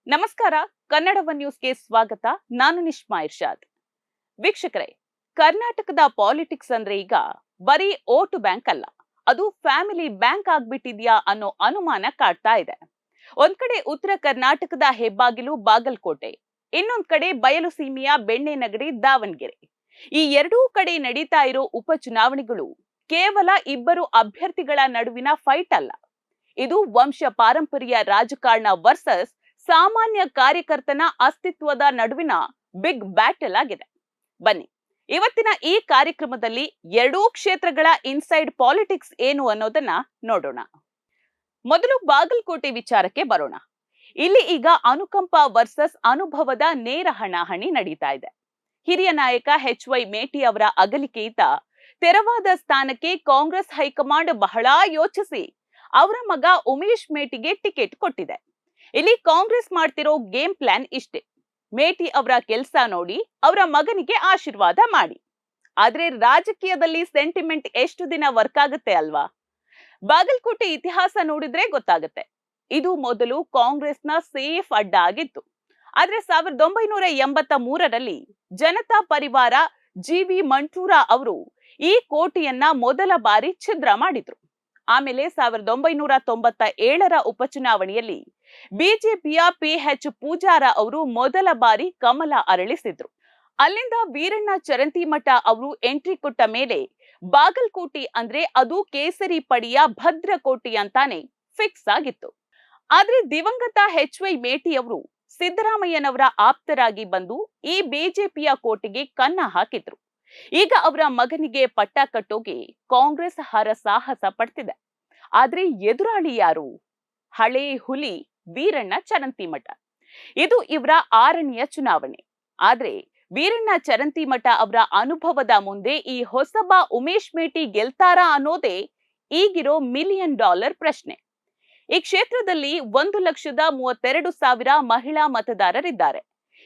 ನಮಸ್ಕಾರ. ಕನ್ನಡ ಒನ್ ನ್ಯೂಸ್ಗೆ ಸ್ವಾಗತ. ನಾನು ನಿಶ್ಮಾ ಇರ್ಷಾದ್. ವೀಕ್ಷಕರೇ, ಕರ್ನಾಟಕದ ಪಾಲಿಟಿಕ್ಸ್ ಅಂದ್ರೆ ಈಗ ಬರೀ ಓಟ್ ಬ್ಯಾಂಕ್ ಅಲ್ಲ, ಅದು ಫ್ಯಾಮಿಲಿ ಬ್ಯಾಂಕ್ ಆಗ್ಬಿಟ್ಟಿದ್ಯಾ ಅನ್ನೋ ಅನುಮಾನ ಕಾಡ್ತಾ ಇದೆ. ಒಂದ್ ಕಡೆ ಉತ್ತರ ಕರ್ನಾಟಕದ ಹೆಬ್ಬಾಗಿಲು ಬಾಗಲಕೋಟೆ, ಇನ್ನೊಂದ್ ಕಡೆ ಬಯಲು ಸೀಮೆಯ ಬೆಣ್ಣೆನಗರಿ ದಾವಣಗೆರೆ. ಈ ಎರಡೂ ಕಡೆ ನಡೀತಾ ಇರೋ ಉಪಚುನಾವಣೆಗಳು ಕೇವಲ ಇಬ್ಬರು ಅಭ್ಯರ್ಥಿಗಳ ನಡುವಿನ ಫೈಟ್ ಅಲ್ಲ. ಇದು ವಂಶ ಪಾರಂಪರ್ಯ ರಾಜಕಾರಣ ವರ್ಸಸ್ ಸಾಮಾನ್ಯ ಕಾರ್ಯಕರ್ತನ ಅಸ್ತಿತ್ವದ ನಡುವಿನ ಬಿಗ್ ಬ್ಯಾಟಲ್ ಆಗಿದೆ. ಬನ್ನಿ, ಇವತ್ತಿನ ಈ ಕಾರ್ಯಕ್ರಮದಲ್ಲಿ ಎರಡೂ ಕ್ಷೇತ್ರಗಳ ಇನ್ಸೈಡ್ ಪಾಲಿಟಿಕ್ಸ್ ಏನು ಅನ್ನೋದನ್ನ ನೋಡೋಣ. ಮೊದಲು ಬಾಗಲಕೋಟೆ ವಿಚಾರಕ್ಕೆ ಬರೋಣ. ಇಲ್ಲಿ ಈಗ ಅನುಕಂಪ ವರ್ಸಸ್ ಅನುಭವದ ನೇರ ಹಣಾಹಣಿ ನಡೀತಾ ಇದೆ. ಹಿರಿಯ ನಾಯಕ HY ಮೇಟಿ ಅವರ ಅಗಲಿಕೆಯಿಂದ ತೆರವಾದ ಸ್ಥಾನಕ್ಕೆ ಕಾಂಗ್ರೆಸ್ ಹೈಕಮಾಂಡ್ ಬಹಳ ಯೋಚಿಸಿ ಅವರ ಮಗ ಉಮೇಶ್ ಮೇಟಿಗೆ ಟಿಕೆಟ್ ಕೊಟ್ಟಿದೆ. ಇಲ್ಲಿ ಕಾಂಗ್ರೆಸ್ ಮಾಡ್ತಿರೋ ಗೇಮ್ ಪ್ಲಾನ್ ಇಷ್ಟೇ: ಮೇಟಿ ಅವರ ಕೆಲಸ ನೋಡಿ ಅವರ ಮಗನಿಗೆ ಆಶೀರ್ವಾದ ಮಾಡಿ. ಆದ್ರೆ ರಾಜಕೀಯದಲ್ಲಿ ಸೆಂಟಿಮೆಂಟ್ ಎಷ್ಟು ದಿನ ವರ್ಕ್ ಆಗುತ್ತೆ ಅಲ್ವಾ? ಬಾಗಲಕೋಟೆ ಇತಿಹಾಸ ನೋಡಿದ್ರೆ ಗೊತ್ತಾಗುತ್ತೆ. ಇದು ಮೊದಲು ಕಾಂಗ್ರೆಸ್ನ ಸೇಫ್ ಅಡ್ಡ ಆಗಿತ್ತು. ಆದ್ರೆ 1983ರಲ್ಲಿ ಜನತಾ ಪರಿವಾರ GV ಮಂಟೂರಾ ಅವರು ಈ ಕೋಟೆಯನ್ನ ಮೊದಲ ಬಾರಿ ಛಿದ್ರ ಮಾಡಿದ್ರು. ಆಮೇಲೆ 1997ರ ಉಪಚುನಾವಣೆಯಲ್ಲಿ ಬಿಜೆಪಿಯ PH ಪೂಜಾರ ಅವರು ಮೊದಲ ಬಾರಿ ಕಮಲ ಅರಳಿಸಿದ್ರು. ಅಲ್ಲಿಂದ ವೀರಣ್ಣ ಚರಂತಿಮಠ ಅವರು ಎಂಟ್ರಿ ಕೊಟ್ಟ ಮೇಲೆ ಬಾಗಲಕೋಟೆ ಅಂದ್ರೆ ಅದು ಕೇಸರಿ ಪಡಿಯ ಭದ್ರಕೋಟೆ ಅಂತಾನೆ ಫಿಕ್ಸ್ ಆಗಿತ್ತು. ಆದ್ರೆ ದಿವಂಗತ HY ಮೇಟಿ ಅವರು ಸಿದ್ದರಾಮಯ್ಯನವರ ಆಪ್ತರಾಗಿ ಬಂದು ಈ ಬಿಜೆಪಿಯ ಕೋಟೆಗೆ ಕನ್ನ ಹಾಕಿದ್ರು. ಈಗ ಅವರ ಮಗನಿಗೆ ಪಟ್ಟ ಕಟ್ಟೋಗೆ ಕಾಂಗ್ರೆಸ್ ಹರಸಾಹಸ ಪಡ್ತಿದೆ. ಆದ್ರೆ ಎದುರಾಳಿ ಯಾರು? ಹಳೇ ಹುಲಿ ವೀರಣ್ಣ ಚರಂತಿಮಠ. ಇದು ಇವರ 6ನೆಯ ಚುನಾವಣೆ. ಆದ್ರೆ ವೀರಣ್ಣ ಚರಂತಿಮಠ ಅವರ ಅನುಭವದ ಮುಂದೆ ಈ ಹೊಸಬ ಉಮೇಶ್ ಮೇಟಿ ಗೆಲ್ತಾರಾ ಅನ್ನೋದೇ ಈಗಿರೋ $1 ಮಿಲಿಯನ್ ಪ್ರಶ್ನೆ. ಈ ಕ್ಷೇತ್ರದಲ್ಲಿ 1,32,000 ಮಹಿಳಾ ಮತದಾರರಿದ್ದಾರೆ.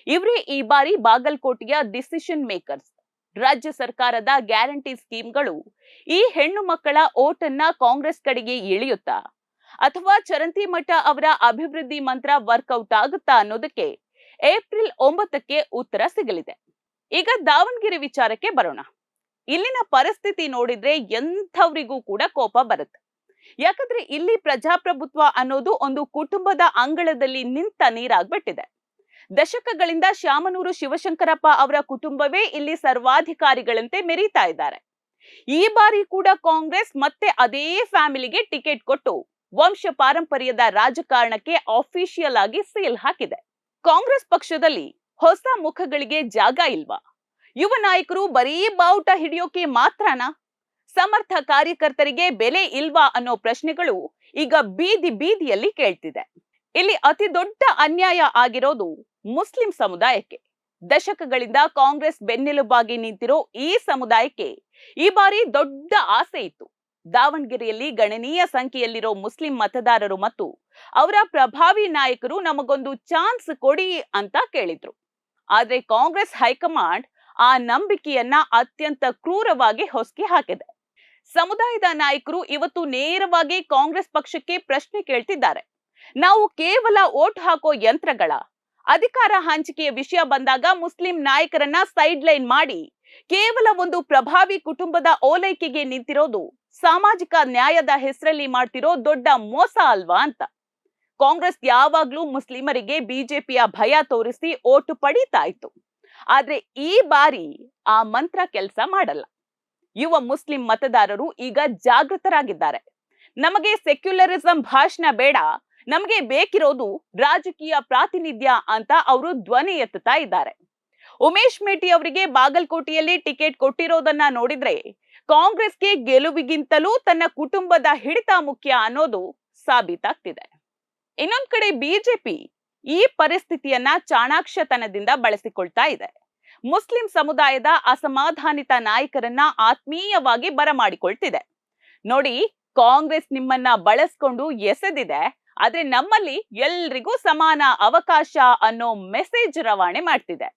ಇವರೇ ಈ ಬಾರಿ ಬಾಗಲಕೋಟೆಯ ಡಿಸಿಷನ್ ಮೇಕರ್ಸ್. ರಾಜ್ಯ ಸರ್ಕಾರದ ಗ್ಯಾರಂಟಿ ಸ್ಕೀಮ್ಗಳು ಈ ಹೆಣ್ಣು ಮಕ್ಕಳ ಓಟನ್ನ ಕಾಂಗ್ರೆಸ್ ಕಡೆಗೆ ಇಳಿಯುತ್ತಾ, ಅಥವಾ ಚರಂತಿಮಠ ಅವರ ಅಭಿವೃದ್ಧಿ ಮಂತ್ರ ವರ್ಕೌಟ್ ಆಗುತ್ತಾ ಅನ್ನೋದಕ್ಕೆ ಏಪ್ರಿಲ್ 9ಕ್ಕೆ ಉತ್ತರ ಸಿಗಲಿದೆ. ಈಗ ದಾವಣಗೆರೆ ವಿಚಾರಕ್ಕೆ ಬರೋಣ. ಇಲ್ಲಿನ ಪರಿಸ್ಥಿತಿ ನೋಡಿದ್ರೆ ಎಂಥವರಿಗೂ ಕೂಡ ಕೋಪ ಬರುತ್ತೆ. ಯಾಕಂದ್ರೆ ಇಲ್ಲಿ ಪ್ರಜಾಪ್ರಭುತ್ವ ಅನ್ನೋದು ಒಂದು ಕುಟುಂಬದ ಅಂಗಳದಲ್ಲಿ ನಿಂತ ನೀರಾಗ್ಬಿಟ್ಟಿದೆ. ದಶಕಗಳಿಂದ ಶಾಮನೂರು ಶಿವಶಂಕರಪ್ಪ ಅವರ ಕುಟುಂಬವೇ ಇಲ್ಲಿ ಸರ್ವಾಧಿಕಾರಿಗಳಂತೆ ಮೆರೀತಾ ಇದ್ದಾರೆ. ಈ ಬಾರಿ ಕೂಡ ಕಾಂಗ್ರೆಸ್ ಮತ್ತೆ ಅದೇ ಫ್ಯಾಮಿಲಿಗೆ ಟಿಕೆಟ್ ಕೊಟ್ಟು ವಂಶ ಪಾರಂಪರ್ಯದ ರಾಜಕಾರಣಕ್ಕೆ ಆಫಿಷಿಯಲ್ ಆಗಿ ಸೀಲ್ ಹಾಕಿದೆ. ಕಾಂಗ್ರೆಸ್ ಪಕ್ಷದಲ್ಲಿ ಹೊಸ ಮುಖಗಳಿಗೆ ಜಾಗ ಇಲ್ವಾ? ಯುವ ನಾಯಕರು ಬರೀ ಬಾವುಟ ಹಿಡಿಯೋಕೆ ಮಾತ್ರನಾ? ಸಮರ್ಥ ಕಾರ್ಯಕರ್ತರಿಗೆ ಬೆಲೆ ಇಲ್ವಾ ಅನ್ನೋ ಪ್ರಶ್ನೆಗಳು ಈಗ ಬೀದಿಯಲ್ಲಿ ಕೇಳ್ತಿದೆ. ಇಲ್ಲಿ ಅತಿ ದೊಡ್ಡ ಅನ್ಯಾಯ ಆಗಿರೋದು ಮುಸ್ಲಿಂ ಸಮುದಾಯಕ್ಕೆ. ದಶಕಗಳಿಂದ ಕಾಂಗ್ರೆಸ್ ಬೆನ್ನೆಲುಬಾಗಿ ನಿಂತಿರೋ ಈ ಸಮುದಾಯಕ್ಕೆ ಈ ಬಾರಿ ದೊಡ್ಡ ಆಸೆ ಇತ್ತು. ದಾವಣಗೆರೆಯಲ್ಲಿ ಗಣನೀಯ ಸಂಖ್ಯೆಯಲ್ಲಿರೋ ಮುಸ್ಲಿಂ ಮತದಾರರು ಮತ್ತು ಅವರ ಪ್ರಭಾವಿ ನಾಯಕರು ನಮಗೊಂದು ಚಾನ್ಸ್ ಕೊಡಿ ಅಂತ ಕೇಳಿದ್ರು. ಆದ್ರೆ ಕಾಂಗ್ರೆಸ್ ಹೈಕಮಾಂಡ್ ಆ ನಂಬಿಕೆಯನ್ನ ಅತ್ಯಂತ ಕ್ರೂರವಾಗಿ ಹೊಸಕಿ ಹಾಕಿದೆ. ಸಮುದಾಯದ ನಾಯಕರು ಇವತ್ತು ನೇರವಾಗಿ ಕಾಂಗ್ರೆಸ್ ಪಕ್ಷಕ್ಕೆ ಪ್ರಶ್ನೆ ಕೇಳ್ತಿದ್ದಾರೆ. ನಾವು ಕೇವಲ ವೋಟ್ ಹಾಕೋ ಯಂತ್ರಗಳ? ಅಧಿಕಾರ ಹಂಚಿಕೆಯ ವಿಷಯ ಬಂದಾಗ ಮುಸ್ಲಿಂ ನಾಯಕರನ್ನ ಸೈಡ್ ಲೈನ್ ಮಾಡಿ ಕೇವಲ ಒಂದು ಪ್ರಭಾವಿ ಕುಟುಂಬದ ಓಲೈಕೆಗೆ ನಿಂತಿರೋದು ಸಾಮಾಜಿಕ ನ್ಯಾಯದ ಹೆಸರಲ್ಲಿ ಮಾಡ್ತಿರೋ ದೊಡ್ಡ ಮೋಸ ಅಲ್ವಾ ಅಂತ. ಕಾಂಗ್ರೆಸ್ ಯಾವಾಗ್ಲೂ ಮುಸ್ಲಿಮರಿಗೆ ಬಿಜೆಪಿಯ ಭಯ ತೋರಿಸಿ ಓಟು ಪಡೀತಾ ಇತ್ತು. ಆದ್ರೆ ಈ ಬಾರಿ ಆ ಮಂತ್ರ ಕೆಲಸ ಮಾಡಲ್ಲ. ಯುವ ಮುಸ್ಲಿಂ ಮತದಾರರು ಈಗ ಜಾಗೃತರಾಗಿದ್ದಾರೆ. ನಮಗೆ ಸೆಕ್ಯುಲರಿಸಂ ಭಾಷಣ ಬೇಡ, ನಮಗೆ ಬೇಕಿರೋದು ರಾಜಕೀಯ ಪ್ರಾತಿನಿಧ್ಯ ಅಂತ ಅವರು ಧ್ವನಿ ಎತ್ತುತ್ತಾ ಇದ್ದಾರೆ. ಉಮೇಶ್ ಮೇಟಿ ಅವರಿಗೆ ಬಾಗಲಕೋಟೆಯಲ್ಲಿ ಟಿಕೆಟ್ ಕೊಟ್ಟಿರೋದನ್ನ ನೋಡಿದ್ರೆ ಕಾಂಗ್ರೆಸ್ಗೆ ಗೆಲುವಿಗಿಂತಲೂ ತನ್ನ ಕುಟುಂಬದ ಹಿಡಿತ ಮುಖ್ಯ ಅನ್ನೋದು ಸಾಬೀತಾಗ್ತಿದೆ. ಇನ್ನೊಂದ್ ಕಡೆ ಬಿಜೆಪಿ ಈ ಪರಿಸ್ಥಿತಿಯನ್ನ ಚಾಣಾಕ್ಷತನದಿಂದ ಬಳಸಿಕೊಳ್ತಾ ಇದೆ. ಮುಸ್ಲಿಂ ಸಮುದಾಯದ ಅಸಮಾಧಾನಿತ ನಾಯಕರನ್ನ ಆತ್ಮೀಯವಾಗಿ ಬರಮಾಡಿಕೊಳ್ತಿದೆ. ನೋಡಿ, ಕಾಂಗ್ರೆಸ್ ನಿಮ್ಮನ್ನ ಬಳಸ್ಕೊಂಡು ಎಸೆದಿದೆ, ಆದ್ರೆ ನಮ್ಮಲ್ಲಿ ಎಲ್ರಿಗೂ ಸಮಾನ ಅವಕಾಶ ಅನ್ನೋ ಮೆಸೇಜ್ ರವಾನೆ ಮಾಡ್ತಿದೆ.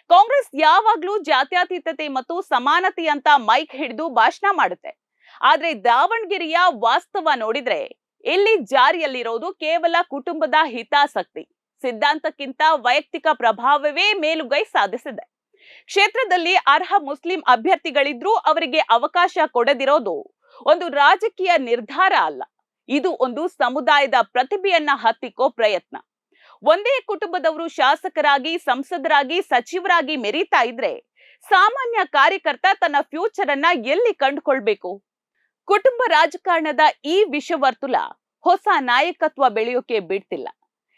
ಕಾಂಗ್ರೆಸ್ ಯಾವಾಗ್ಲೂ ಜಾತ್ಯತೀತತೆ ಮತ್ತು ಸಮಾನತೆ ಅಂತ ಮೈಕ್ ಹಿಡಿದು ಭಾಷಣ ಮಾಡುತ್ತೆ. ಆದ್ರೆ ದಾವಣಗೆರೆಯ ವಾಸ್ತವ ನೋಡಿದ್ರೆ ಇಲ್ಲಿ ಜಾರಿಯಲ್ಲಿರೋದು ಕೇವಲ ಕುಟುಂಬದ ಹಿತಾಸಕ್ತಿ, ಸಿದ್ಧಾಂತಕ್ಕಿಂತ ವೈಯಕ್ತಿಕ ಪ್ರಭಾವವೇ ಮೇಲುಗೈ ಸಾಧಿಸಿದೆ. ಕ್ಷೇತ್ರದಲ್ಲಿ ಅರ್ಹ ಮುಸ್ಲಿಂ ಅಭ್ಯರ್ಥಿಗಳಿದ್ರೂ ಅವರಿಗೆ ಅವಕಾಶ ಕೊಡದಿರೋದು ಒಂದು ರಾಜಕೀಯ ನಿರ್ಧಾರ ಅಲ್ಲ, ಇದು ಒಂದು ಸಮುದಾಯದ ಪ್ರತಿಭೆಯನ್ನ ಹತ್ತಿಕ್ಕೋ ಪ್ರಯತ್ನ. ಒಂದೇ ಕುಟುಂಬದವರು ಶಾಸಕರಾಗಿ, ಸಂಸದರಾಗಿ, ಸಚಿವರಾಗಿ ಮೆರೀತಾ ಇದ್ರೆ ಸಾಮಾನ್ಯ ಕಾರ್ಯಕರ್ತ ತನ್ನ ಫ್ಯೂಚರ್ ಅನ್ನ ಎಲ್ಲಿ ಕಂಡುಕೊಳ್ಬೇಕು? ಕುಟುಂಬ ರಾಜಕಾರಣದ ಈ ವಿಷವರ್ತುಲ ಹೊಸ ನಾಯಕತ್ವ ಬೆಳೆಯೋಕೆ ಬಿಡ್ತಿಲ್ಲ.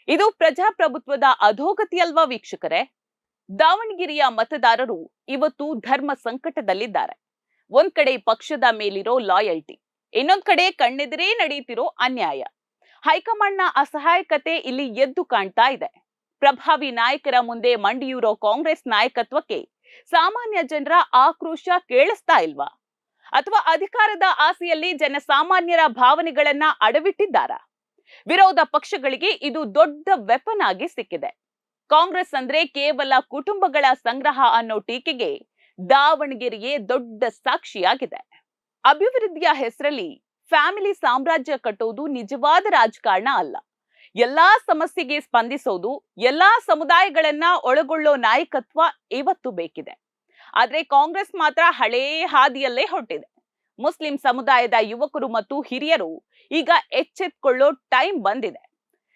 ಇದು ಪ್ರಜಾಪ್ರಭುತ್ವದ ಅಧೋಗತಿ ಅಲ್ವಾ ವೀಕ್ಷಕರೇ? ದಾವಣಗೆರೆಯ ಮತದಾರರು ಇವತ್ತು ಧರ್ಮ ಸಂಕಟದಲ್ಲಿದ್ದಾರೆ. ಒಂದ್ ಕಡೆ ಪಕ್ಷದ ಮೇಲಿರೋ ಲಾಯಲ್ಟಿ, ಇನ್ನೊಂದ್ ಕಡೆ ಕಣ್ಣೆದುರೇ ನಡೆಯುತ್ತಿರೋ ಅನ್ಯಾಯ. ಹೈಕಮಾಂಡ್ನ ಅಸಹಾಯಕತೆ ಇಲ್ಲಿ ಎದ್ದು ಕಾಣ್ತಾ ಇದೆ. ಪ್ರಭಾವಿ ನಾಯಕರ ಮುಂದೆ ಮಂಡಿಯೂರೋ ಕಾಂಗ್ರೆಸ್ ನಾಯಕತ್ವಕ್ಕೆ ಸಾಮಾನ್ಯ ಜನರ ಆಕ್ರೋಶ ಕೇಳಿಸ್ತಾ ಇಲ್ವಾ? ಅಥವಾ ಅಧಿಕಾರದ ಆಸೆಯಲ್ಲಿ ಜನಸಾಮಾನ್ಯರ ಭಾವನೆಗಳನ್ನ ಅಡವಿಟ್ಟಿದ್ದಾರಾ? ವಿರೋಧ ಪಕ್ಷಗಳಿಗೆ ಇದು ದೊಡ್ಡ ವೆಪನ್ ಆಗಿ ಸಿಕ್ಕಿದೆ. ಕಾಂಗ್ರೆಸ್ ಅಂದ್ರೆ ಕೇವಲ ಕುಟುಂಬಗಳ ಸಂಗ್ರಹ ಅನ್ನೋ ಟೀಕೆಗೆ ದಾವಣಗೆರೆಯೇ ದೊಡ್ಡ ಸಾಕ್ಷಿಯಾಗಿದೆ. ಅಭಿವೃದ್ಧಿಯ ಹೆಸರಲ್ಲಿ ಫ್ಯಾಮಿಲಿ ಸಾಮ್ರಾಜ್ಯ ಕಟ್ಟೋದು ನಿಜವಾದ ರಾಜಕಾರಣ ಅಲ್ಲ. ಎಲ್ಲಾ ಸಮಸ್ಯೆಗೆ ಸ್ಪಂದಿಸೋದು, ಎಲ್ಲಾ ಸಮುದಾಯಗಳನ್ನ ಒಳಗೊಳ್ಳೋ ನಾಯಕತ್ವ ಇವತ್ತು ಬೇಕಿದೆ. ಆದ್ರೆ ಕಾಂಗ್ರೆಸ್ ಮಾತ್ರ ಹಳೇ ಹಾದಿಯಲ್ಲೇ ಹೊರಟಿದೆ. ಮುಸ್ಲಿಂ ಸಮುದಾಯದ ಯುವಕರು ಮತ್ತು ಹಿರಿಯರು ಈಗ ಎಚ್ಚೆತ್ಕೊಳ್ಳೋ ಟೈಮ್ ಬಂದಿದೆ.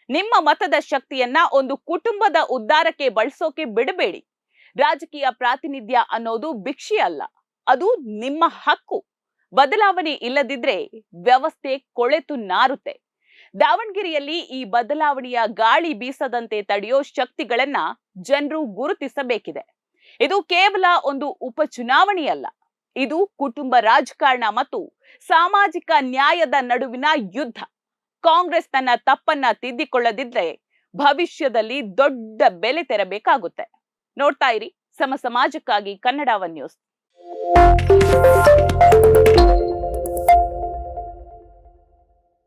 ನಿಮ್ಮ ಮತದ ಶಕ್ತಿಯನ್ನ ಒಂದು ಕುಟುಂಬದ ಉದ್ಧಾರಕ್ಕೆ ಬಳಸೋಕೆ ಬಿಡಬೇಡಿ. ರಾಜಕೀಯ ಪ್ರಾತಿನಿಧ್ಯ ಅನ್ನೋದು ಭಿಕ್ಷೆ ಅಲ್ಲ, ಅದು ನಿಮ್ಮ ಹಕ್ಕು. ಬದಲಾವಣೆ ಇಲ್ಲದಿದ್ರೆ ವ್ಯವಸ್ಥೆ ಕೊಳೆತು ನಾರುತ್ತೆ. ದಾವಣಗೆರೆಯಲ್ಲಿ ಈ ಬದಲಾವಣೆಯ ಗಾಳಿ ಬೀಸದಂತೆ ತಡೆಯೋ ಶಕ್ತಿಗಳನ್ನ ಜನರು ಗುರುತಿಸಬೇಕಿದೆ. ಇದು ಕೇವಲ ಒಂದು ಉಪಚುನಾವಣೆಯಲ್ಲ, ಇದು ಕುಟುಂಬ ರಾಜಕಾರಣ ಮತ್ತು ಸಾಮಾಜಿಕ ನ್ಯಾಯದ ನಡುವಿನ ಯುದ್ಧ. ಕಾಂಗ್ರೆಸ್ ತನ್ನ ತಪ್ಪನ್ನ ತಿದ್ದಿಕೊಳ್ಳದಿದ್ರೆ ಭವಿಷ್ಯದಲ್ಲಿ ದೊಡ್ಡ ಬೆಲೆ ತೆರಬೇಕಾಗುತ್ತೆ. ನೋಡ್ತಾ ಇರಿ ಸಮ ಸಮಾಜಕ್ಕಾಗಿ ಕನ್ನಡ ಒನ್ ನ್ಯೂಸ್.